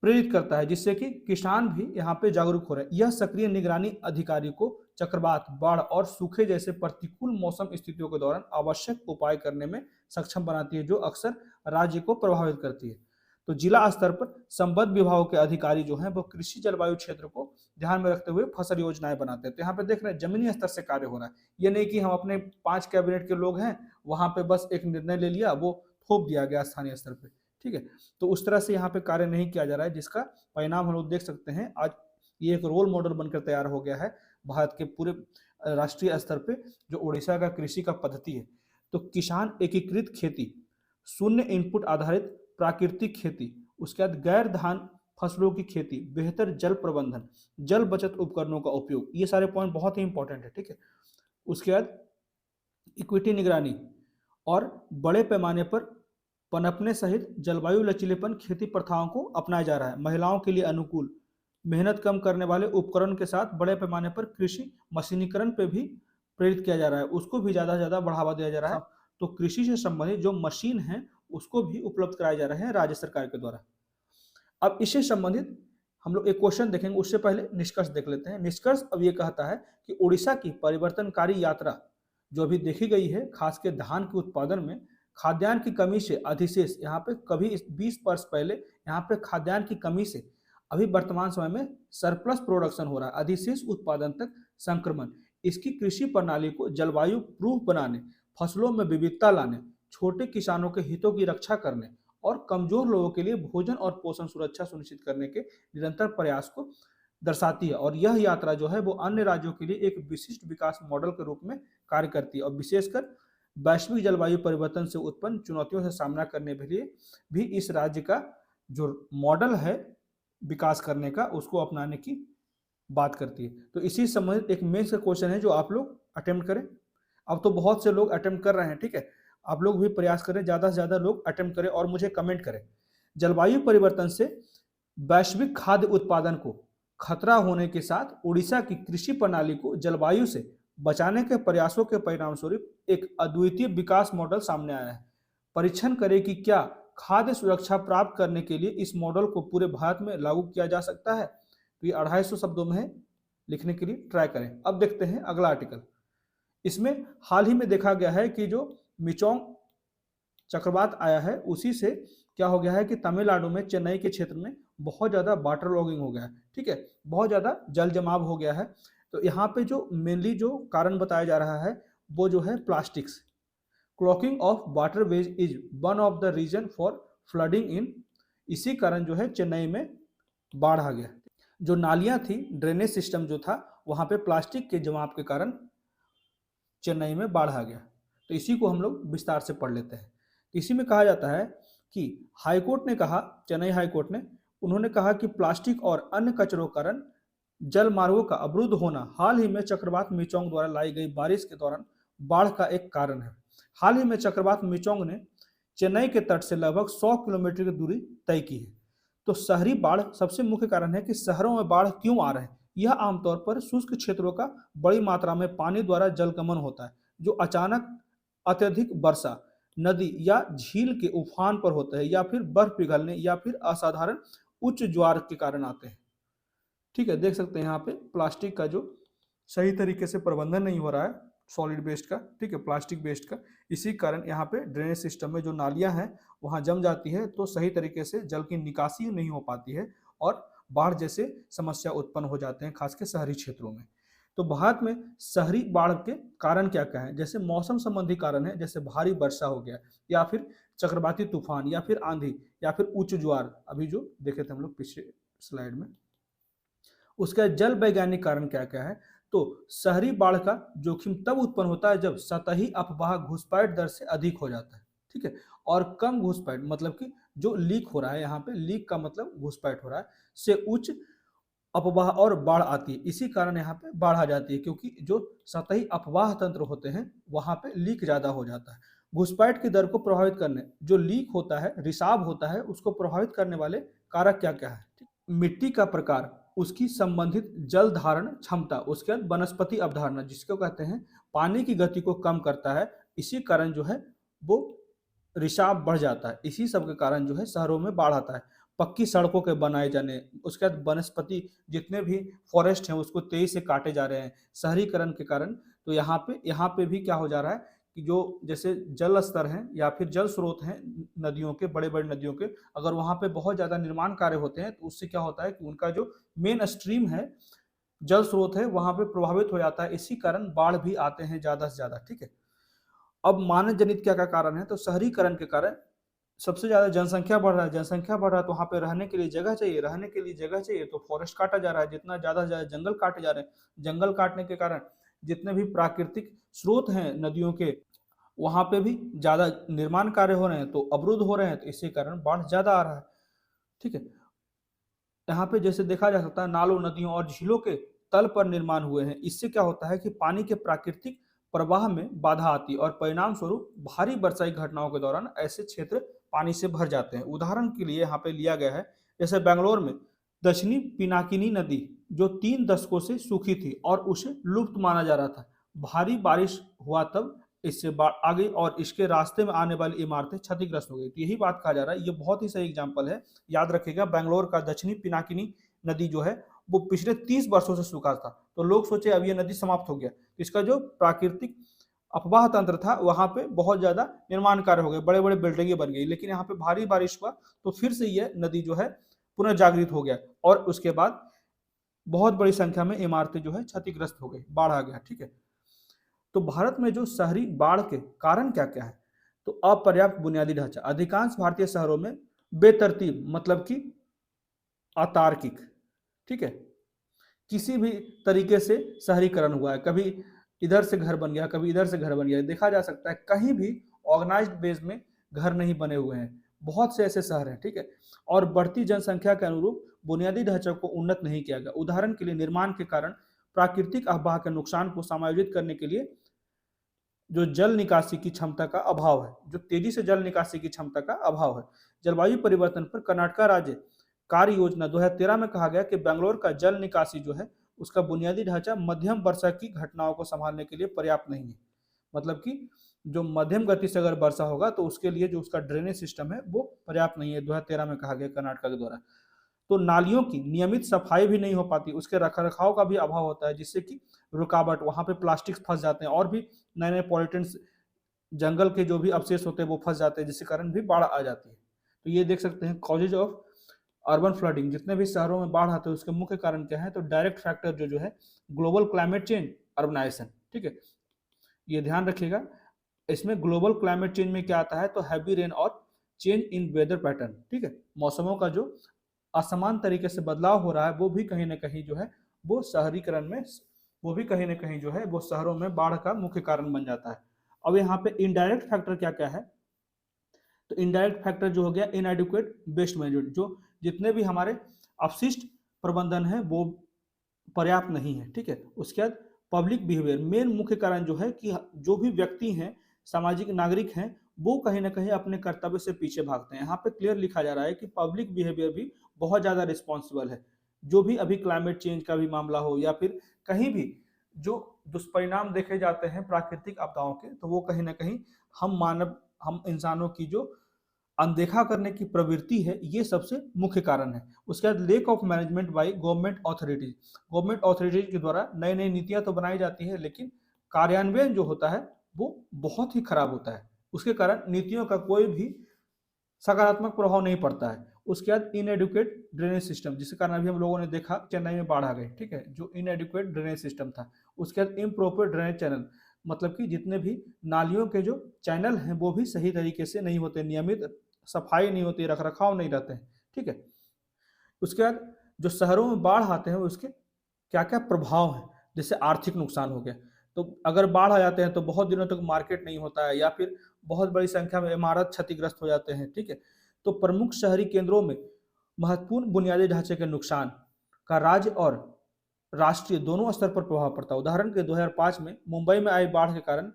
प्रेरित करता है, जिससे कि किसान भी यहाँ पे जागरूक हो रहे हैं। यह सक्रिय निगरानी अधिकारी को चक्रवात, बाढ़ और सूखे जैसे प्रतिकूल मौसम स्थितियों के दौरान आवश्यक उपाय करने में सक्षम बनाती है, जो अक्सर राज्य को प्रभावित करती है। तो जिला स्तर पर संबद्ध विभागों के अधिकारी जो हैं वो कृषि जलवायु क्षेत्र को ध्यान में रखते हुए फसल योजनाएं बनाते हैं। तो यहाँ पे देख रहे हैं जमीनी स्तर से कार्य हो रहा है। ये नहीं कि हम अपने 5 कैबिनेट के लोग हैं, वहां पे बस एक निर्णय ले लिया, वो थोप दिया गया स्थानीय स्तर पे। ठीक है, तो उस तरह से यहाँ पे कार्य नहीं किया जा रहा है, जिसका परिणाम हम लोग देख सकते हैं। आज ये एक रोल मॉडल बनकर तैयार हो गया है भारत के पूरे राष्ट्रीय स्तर पे, जो उड़ीसा का कृषि का पद्धति है। तो किसान एकीकृत खेती, शून्य इनपुट आधारित प्राकृतिक खेती, उसके बाद गैर धान फसलों की खेती, बेहतर जल प्रबंधन, जल बचत उपकरणों का उपयोग, ये सारे पॉइंट बहुत ही इंपॉर्टेंट है। ठीक है, उसके बाद इक्विटी निगरानी और बड़े पैमाने पर पनपने सहित जलवायु लचीलेपन खेती प्रथाओं को अपनाया जा रहा है। महिलाओं के लिए अनुकूल, मेहनत कम करने वाले उपकरण के साथ बड़े पैमाने पर कृषि मशीनीकरण पे भी प्रेरित किया जा रहा है, उसको भी ज़्यादा से ज़्यादा बढ़ावा दिया जा रहा है। तो कृषि से संबंधित जो मशीन है उसको भी उपलब्ध कराए जा रहे हैं राज्य सरकार के द्वारा। अब इससे संबंधित हम लोग एक क्वेश्चन देखेंगे, उससे पहले निष्कर्ष देख लेते हैं। निष्कर्ष अब ये कहता है कि उड़ीसा की परिवर्तनकारी यात्रा जो अभी देखी गई है, खासकर धान के उत्पादन में खाद्यान्न की कमी से अधिशेष, यहाँ पे कभी 20 वर्ष पहले यहाँ पे खाद्यान्न की कमी से अभी वर्तमान समय में सरप्लस प्रोडक्शन हो रहा है, अधिशेष उत्पादन तक संक्रमण। इसकी कृषि प्रणाली को जलवायु प्रूफ बनाने, फसलों में विविधता लाने, छोटे किसानों के हितों की रक्षा करने और कमजोर लोगों के लिए भोजन और पोषण सुरक्षा सुनिश्चित करने के निरंतर प्रयास को दर्शाती है। और यह यात्रा जो है वो अन्य राज्यों के लिए एक विशिष्ट विकास मॉडल के रूप में कार्य करती है और विशेषकर वैश्विक जलवायु परिवर्तन से उत्पन्न चुनौतियों से सामना करने के लिए भी इस राज्य का जो मॉडल है विकास करने का, उसको अपनाने की बात करती है। तो इसी संबंधित एक मेंस का क्वेश्चन है जो आप लोग अटेम्प्ट करें। अब तो बहुत से लोग अटेम्प्ट कर रहे हैं, ठीक है, आप लोग भी प्रयास करें, ज़्यादा से ज़्यादा लोग अटेम्प्ट करें और मुझे कमेंट करें। जलवायु परिवर्तन से वैश्विक खाद्य उत्पादन को खतरा होने के साथ उड़ीसा की कृषि प्रणाली को जलवायु से बचाने के प्रयासों के परिणामस्वरूप एक अद्वितीय विकास मॉडल सामने आया है। परीक्षण करें कि क्या खाद्य सुरक्षा प्राप्त करने के लिए इस मॉडल को पूरे भारत में लागू किया जा सकता है। तो ये 250 शब्दों में है, लिखने के लिए ट्राई करें। अब देखते हैं अगला आर्टिकल। इसमें हाल ही में देखा गया है कि जो मिचोंग चक्रवात आया है उसी से क्या हो गया है कि तमिलनाडु में चेन्नई के क्षेत्र में बहुत ज़्यादा वाटर लॉगिंग हो गया है। ठीक है, बहुत ज़्यादा जल जमाव हो गया है। तो यहाँ पे जो मेनली जो कारण बताया जा रहा है वो जो है plastics. Clogging of waterways is one of the reason for flooding in. इसी कारण जो है चेन्नई में बाढ़ आ गया। जो नालियाँ थी, ड्रेनेज सिस्टम जो था, वहाँ पे प्लास्टिक के जमाव के कारण चेन्नई में बाढ़ आ गया। तो इसी को हम लोग विस्तार से पढ़ लेते हैं। इसी में कहा जाता है कि हाईकोर्ट ने कहा, चेन्नई हाईकोर्ट ने, उन्होंने कहा कि प्लास्टिक और अन्य कचरों कारण जल मार्गों का अवरुद्ध होना हाल ही में चक्रवात मिचोंग द्वारा लाई गई बारिश के दौरान बाढ़ का एक कारण है। हाल ही में चक्रवात मिचोंग ने चेन्नई के तट से लगभग 100 किलोमीटर की दूरी तय की है। तो शहरी बाढ़ सबसे मुख्य कारण है कि शहरों में बाढ़ क्यों आ रहे हैं। यह आमतौर पर शुष्क क्षेत्रों का बड़ी मात्रा में पानी द्वारा जलगमन होता है, जो अचानक अत्यधिक वर्षा, नदी या झील के उफान पर होता है, या फिर बर्फ पिघलने या फिर असाधारण उच्च ज्वार के कारण आते हैं। ठीक है, देख सकते हैं यहाँ पे प्लास्टिक का जो सही तरीके से प्रबंधन नहीं हो रहा है, सॉलिड वेस्ट का, ठीक है, प्लास्टिक वेस्ट का, इसी कारण यहाँ पे ड्रेनेज सिस्टम में जो नालियां हैं वहां जम जाती है, तो सही तरीके से जल की निकासी नहीं हो पाती है और बाढ़ जैसे समस्या उत्पन्न हो जाते हैं, खासकर शहरी क्षेत्रों में। तो भारत में शहरी बाढ़ के कारण क्या क्या है, जैसे मौसम संबंधी कारण है, जैसे भारी वर्षा हो गया, या फिर चक्रवाती तूफान, या फिर आंधी, या फिर उच्च ज्वार, अभी जो देखे थे हम लोग पिछले स्लाइड में। उसका जल वैज्ञानिक कारण क्या क्या है, तो शहरी बाढ़ का जोखिम तब उत्पन्न होता है जब सतही अपवाह घुसपैठ दर से अधिक हो जाता है, ठीक है, और कम घुसपैठ मतलब कि जो लीक हो रहा है, यहाँ पे लीक का मतलब घुसपैठ हो रहा है, से उच्च अपवाह और बाढ़ आती है। इसी कारण यहाँ पे बाढ़ आ जाती है, क्योंकि जो सतही अपवाह तंत्र होते हैं वहां पे लीक ज्यादा हो जाता है। घुसपैठ की दर को प्रभावित करने, जो लीक होता है, रिसाव होता है, उसको प्रभावित करने वाले कारक क्या क्या है। मिट्टी का प्रकार, उसकी संबंधित जल धारण क्षमता, उसके बाद वनस्पति अवधारणा जिसको कहते हैं पानी की गति को कम करता है, इसी कारण जो है वो रिसाव बढ़ जाता है। इसी सब के कारण जो है शहरों में बाढ़ आता है। पक्की सड़कों के बनाए जाने, उसके बाद वनस्पति जितने भी फॉरेस्ट हैं उसको तेजी से काटे जा रहे हैं शहरीकरण के कारण। तो यहाँ पे भी क्या हो जा रहा है कि जो जैसे जल स्तर हैं या फिर जल स्रोत हैं नदियों के, बड़े बड़े नदियों के, अगर वहाँ पे बहुत ज़्यादा निर्माण कार्य होते हैं तो उससे क्या होता है कि उनका जो मेन स्ट्रीम है, जल स्रोत है, वहाँ पे प्रभावित हो जाता है। इसी कारण बाढ़ भी आते हैं ज़्यादा से ज़्यादा, ठीक है। अब मानव जनित क्या क्या कारण है, तो शहरीकरण के कारण सबसे ज्यादा जनसंख्या बढ़ रहा है। जनसंख्या बढ़ रहा है तो वहाँ पे रहने के लिए जगह चाहिए, रहने के लिए जगह चाहिए तो फॉरेस्ट काटा जा रहा है, जितना ज्यादा से ज्यादा जंगल काटे जा रहे हैं। जंगल काटने के कारण जितने भी प्राकृतिक स्रोत हैं नदियों के, वहां पे भी ज्यादा निर्माण कार्य हो रहे हैं तो अवरुद्ध हो रहे हैं, तो इसी कारण बाढ़ ज्यादा आ रहा है, ठीक है। यहाँ पे जैसे देखा जा सकता है नालों, नदियों और झीलों के तल पर निर्माण हुए हैं। इससे क्या होता है कि पानी के प्राकृतिक प्रवाह में बाधा आती है और परिणाम स्वरूप भारी वर्षाई घटनाओं के दौरान ऐसे क्षेत्र पानी से भर जाते हैं। उदाहरण के लिए यहाँ पे लिया गया है, जैसे बेंगलोर में दक्षिणी पिनाकिनी नदी जो 3 दशकों से सूखी थी और उसे लुप्त माना जा रहा था, भारी बारिश हुआ तब इससे बाढ़ आ गई और इसके रास्ते में आने वाली इमारतें क्षतिग्रस्त हो गई। तो यही बात कहा जा रहा है, ये बहुत ही सही एग्जाम्पल है। याद रखिएगा, बेंगलोर का दक्षिणी पिनाकिनी नदी जो है वो पिछले 30 वर्षों से सूखा था, तो लोग सोचे अब ये नदी समाप्त हो गया, तो इसका जो प्राकृतिक अपवाह तंत्र था वहां पे बहुत ज्यादा निर्माण कार्य हो गए, बड़े बड़े बिल्डिंगें बन गई, लेकिन यहाँ पे भारी बारिश हुआ तो फिर से ये नदी जो है पुनः जागृत हो गया और उसके बाद बहुत बड़ी संख्या में इमारतें जो है क्षतिग्रस्त हो गई, बाढ़ आ गया, ठीक है। तो भारत में जो शहरी बाढ़ के कारण क्या क्या है, तो अपर्याप्त बुनियादी ढांचा, अधिकांश भारतीय शहरों में बेतरतीब मतलब कि अतार्किक, ठीक है, किसी भी तरीके से शहरीकरण हुआ है, कभी इधर से घर बन गया, कभी इधर से घर बन गया, देखा जा सकता है कहीं भी ऑर्गेनाइज्ड बेस में घर नहीं बने हुए हैं। बहुत से ऐसे शहर हैं, ठीक है, और बढ़ती जनसंख्या के अनुरूप बुनियादी ढांचे को उन्नत नहीं किया गया। उदाहरण के लिए निर्माण के कारण प्राकृतिक अपवाह के नुकसान को समायोजित करने के लिए जो जल निकासी की क्षमता का अभाव है, जो तेजी से जल निकासी की क्षमता का अभाव है। जलवायु परिवर्तन पर कर्नाटक राज्य कार्य योजना 2013 में कहा गया कि बेंगलोर का जल निकासी जो है उसका बुनियादी ढांचा मध्यम वर्षा की घटनाओं को संभालने के लिए पर्याप्त नहीं है। मतलब कि जो मध्यम गति से अगर वर्षा होगा तो उसके लिए जो उसका ड्रेनेज सिस्टम है वो पर्याप्त नहीं है, 2013 में कहा गया कर्नाटक के द्वारा। तो नालियों की नियमित सफाई भी नहीं हो पाती, उसके रखरखाव का भी अभाव होता है, जिससे कि रुकावट, वहां पे प्लास्टिक फंस जाते हैं और भी नए नए पॉल्यूटेंट्स, जंगल के जो भी अवशेष होते हैं वो फंस जाते हैं, जिसके कारण भी बाढ़ आ जाती है। तो ये देख सकते हैं कॉजेज ऑफ अर्बन फ्लडिंग, जितने भी शहरों में बाढ़ आते हैं उसके मुख्य कारण क्या है, तो डायरेक्ट फैक्टर जो है ग्लोबल क्लाइमेट चेंज, अर्बनाइजेशन, ठीक है, ये ध्यान रखिएगा। इसमें ग्लोबल क्लाइमेट चेंज में क्या आता है, तो हैवी रेन और चेंज इन वेदर पैटर्न, ठीक है, मौसमों का जो असमान तरीके से बदलाव हो रहा है वो भी कहीं ना कहीं जो है वो शहरीकरण में, वो भी कहीं ना कहीं जो है वो शहरों में बाढ़ का मुख्य कारण बन जाता है। अब यहाँ पे इनडायरेक्ट फैक्टर क्या क्या है, तो इनडायरेक्ट फैक्टर जो हो गया इनएडिक्वेट वेस्ट मैनेजमेंट, जो जितने भी हमारे अपशिष्ट प्रबंधन है वो पर्याप्त नहीं है। ठीक है, उसके बाद पब्लिक बिहेवियर, मेन मुख्य कारण जो है कि जो भी व्यक्ति हैं, सामाजिक नागरिक हैं, वो कहीं ना कहीं अपने कर्तव्य से पीछे भागते हैं। यहाँ पे क्लियर लिखा जा रहा है कि पब्लिक बिहेवियर भी बहुत ज्यादा रिस्पॉन्सिबल है। जो भी अभी क्लाइमेट चेंज का भी मामला हो या फिर कहीं भी जो दुष्परिणाम देखे जाते हैं प्राकृतिक आपदाओं के, तो वो कहीं ना कहीं हम इंसानों की जो अनदेखा करने की प्रवृत्ति है, ये सबसे मुख्य कारण है। उसके बाद lake of management by government authorities के द्वारा नई नई नीतियां तो बनाई जाती है, लेकिन कार्यान्वयन जो होता है वो बहुत ही खराब होता है। उसके कारण नीतियों का कोई भी सकारात्मक प्रभाव नहीं पड़ता है। उसके बाद इनएडुकेट ड्रेनेज सिस्टम, जिसके कारण अभी हम लोगों ने देखा चेन्नई में बाढ़ आ गई। ठीक है, जो इनएडुकेट ड्रेनेज सिस्टम था। उसके बाद इम्प्रॉपर ड्रेनेज चैनल, मतलब कि जितने भी नालियों के जो चैनल हैं वो भी सही तरीके से नहीं होते, नियमित सफाई नहीं होती, रख रखाव नहीं रहते हैं। ठीक है, उसके बाद जो शहरों में बाढ़ आते हैं उसके क्या क्या प्रभाव हैं, जैसे आर्थिक नुकसान हो गया। तो अगर बाढ़ आ जाते हैं तो बहुत दिनों तक मार्केट नहीं होता है, या फिर बहुत बड़ी संख्या में इमारत क्षतिग्रस्त हो जाते हैं। ठीक है, तो प्रमुख शहरी केंद्रों में महत्वपूर्ण बुनियादी ढांचे के नुकसान का राज्य और राष्ट्रीय दोनों स्तर पर प्रभाव पड़ता है। उदाहरण के 2005 में मुंबई में आई बाढ़ के कारण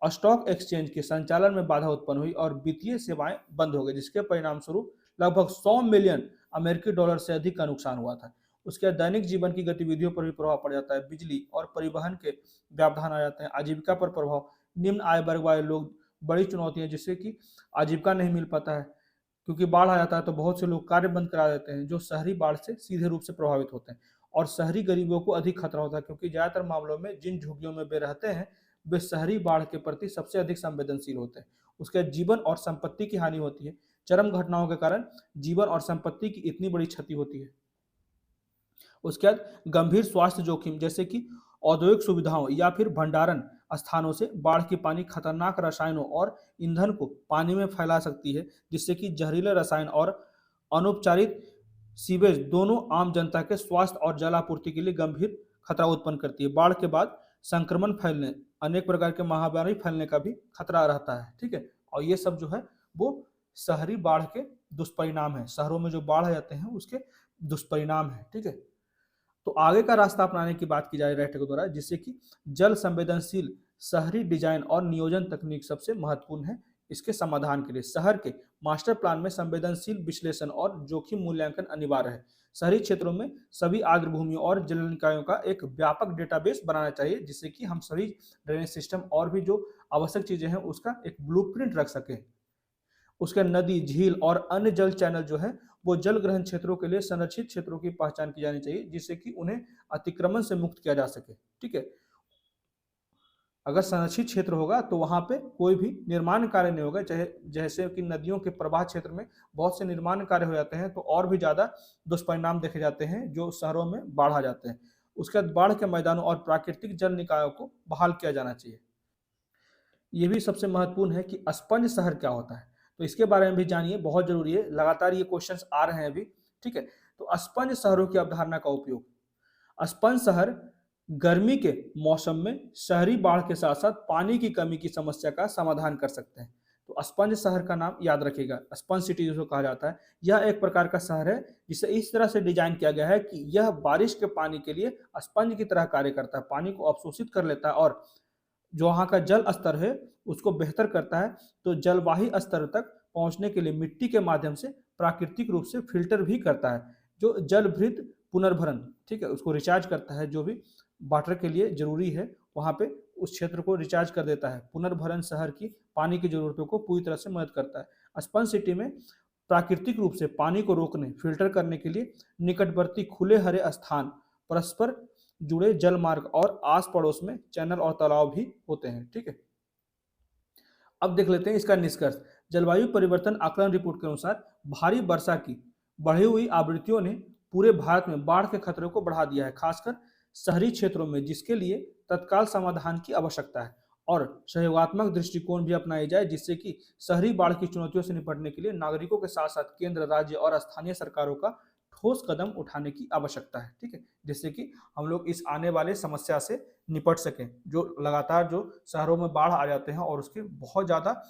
स्टॉक एक्सचेंज के संचालन में बाधा उत्पन्न हुई और वित्तीय सेवाएं बंद हो गई, जिसके परिणाम स्वरूप लगभग 100 मिलियन अमेरिकी डॉलर से अधिक का नुकसान हुआ था। उसके बाद दैनिक जीवन की गतिविधियों पर भी प्रभाव पड़ जाता है, बिजली और परिवहन के व्यवधान आ जाते हैं, आजीविका पर प्रभाव, निम्न आय वर्ग वाले लोग बड़ी चुनौतियां, जिससे कि आजीविका नहीं मिल पाता है, क्योंकि बाढ़ आ जाता है तो बहुत से लोग कार्य बंद करा देते हैं, जो शहरी बाढ़ से सीधे रूप से प्रभावित होते हैं। और शहरी गरीबों को अधिक खतरा होता है, क्योंकि ज्यादातर मामलों में जिन झुग्गियों में वे रहते हैं वे शहरी बाढ़ के प्रति सबसे अधिक संवेदनशील होते हैं। उसके बाद जीवन और संपत्ति की हानि होती है। चरम घटनाओं के कारण जीवन और संपत्ति की इतनी बड़ी क्षति होती है। उसके बाद गंभीर स्वास्थ्य जोखिम, जैसे कि औद्योगिक सुविधाओं या फिर भंडारण स्थानों से बाढ़ की पानी खतरनाक रसायनों और ईंधन को पानी में फैला सकती है, जिससे कि जहरीले रसायन और अनौपचारिक सीवेज दोनों आम जनता के स्वास्थ्य और जल आपूर्ति के लिए गंभीर खतरा उत्पन्न करती है। बाढ़ के बाद संक्रमण फैलने, अनेक प्रकार के महामारी फैलने का भी खतरा रहता है। ठीक है, और ये सब जो है वो शहरी बाढ़ के दुष्परिणाम है, शहरों में जो बाढ़ आ जाते हैं उसके दुष्परिणाम है। ठीक है, तो आगे का रास्ता अपनाने की बात की जाए राइटर के द्वारा, जिससे कि जल संवेदनशील शहरी डिजाइन और नियोजन तकनीक सबसे महत्वपूर्ण है इसके समाधान के लिए। शहर के मास्टर प्लान में संवेदनशील विश्लेषण और जोखिम मूल्यांकन अनिवार्य है। शहरी क्षेत्रों में सभी आर्द्र भूमियों और जल निकायों का एक व्यापक डेटाबेस बनाना चाहिए, जिससे कि हम सभी ड्रेनेज सिस्टम और भी जो आवश्यक चीजें हैं उसका एक ब्लूप्रिंट रख सकें। उसके नदी, झील और अन्य जल चैनल जो है वो जल ग्रहण क्षेत्रों के लिए संरक्षित क्षेत्रों की पहचान की जानी चाहिए, जिससे कि उन्हें अतिक्रमण से मुक्त किया जा सके। ठीक है, अगर संरक्षित क्षेत्र होगा तो वहां पे कोई भी निर्माण कार्य नहीं होगा, चाहे जैसे कि नदियों के प्रवाह क्षेत्र में बहुत से निर्माण कार्य हो जाते हैं तो और भी ज्यादा दुष्परिणाम देखे जाते हैं जो शहरों में बाढ़ आ जाते हैं। उसके बाद बाढ़ के मैदानों और प्राकृतिक जल निकायों को बहाल किया जाना चाहिए। ये भी सबसे महत्वपूर्ण है कि स्पंज शहर क्या होता है, तो इसके बारे में भी जानिए, बहुत जरूरी है, लगातार ये क्वेश्चंस आ रहे हैं अभी। ठीक है, तो स्पंज शहरों की अवधारणा का उपयोग। स्पंज शहर गर्मी के मौसम में शहरी बाढ़ के साथ साथ पानी की कमी की समस्या का समाधान कर सकते हैं। तो स्पंज शहर का नाम याद रखिएगा, स्पंज सिटी जिसको कहा जाता है। यह एक प्रकार का शहर है जिसे इस तरह से डिजाइन किया गया है कि यह बारिश के पानी के लिए स्पंज की तरह कार्य करता है, पानी को अवशोषित कर लेता है और जो वहाँ का जल स्तर है उसको बेहतर करता है। तो जलवाही स्तर तक पहुँचने के लिए मिट्टी के माध्यम से प्राकृतिक रूप से फिल्टर भी करता है, जो जलभृत पुनर्भरण, ठीक है, उसको रिचार्ज करता है, जो भी वाटर के लिए जरूरी है वहाँ पे उस क्षेत्र को रिचार्ज कर देता है। पुनर्भरण शहर की पानी की जरूरतों को पूरी तरह से मदद करता है। स्पंज सिटी में प्राकृतिक रूप से पानी को रोकने, फिल्टर करने के लिए निकटवर्ती खुले हरे स्थान, परस्पर जुड़े जल मार्ग और आस पड़ोस में चैनल और तालाब भी होते हैं। ठीक है, अब देख लेते हैं इसका निष्कर्ष। जलवायु परिवर्तन आकलन रिपोर्ट के अनुसार भारी वर्षा की बढ़ी हुई आवृत्तियों ने पूरे भारत में बाढ़ के खतरे को बढ़ा दिया है, खासकर शहरी क्षेत्रों में, जिसके लिए तत्काल समाधान की आवश्यकता है और सहयोगात्मक दृष्टिकोण भी अपनाई जाए, जिससे कि शहरी बाढ़ की चुनौतियों से निपटने के लिए नागरिकों के साथ साथ केंद्र, राज्य और स्थानीय सरकारों का ठोस कदम उठाने की आवश्यकता है। ठीक है, जिससे कि हम लोग इस आने वाले समस्या से निपट सकें, जो लगातार जो शहरों में बाढ़ आ जाते हैं और उसके बहुत ज्यादा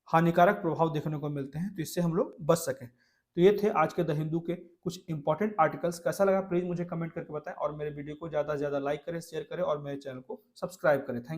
हानिकारक प्रभाव देखने को मिलते हैं, तो इससे हम लोग बच सकें। तो तो ये थे आज के द हिंदू के कुछ इंपॉर्टेंट आर्टिकल्स। कैसा लगा प्लीज मुझे कमेंट करके बताएं और मेरे वीडियो को ज्यादा से ज्यादा लाइक करें, शेयर करें और मेरे चैनल को सब्सक्राइब करें। Thank you.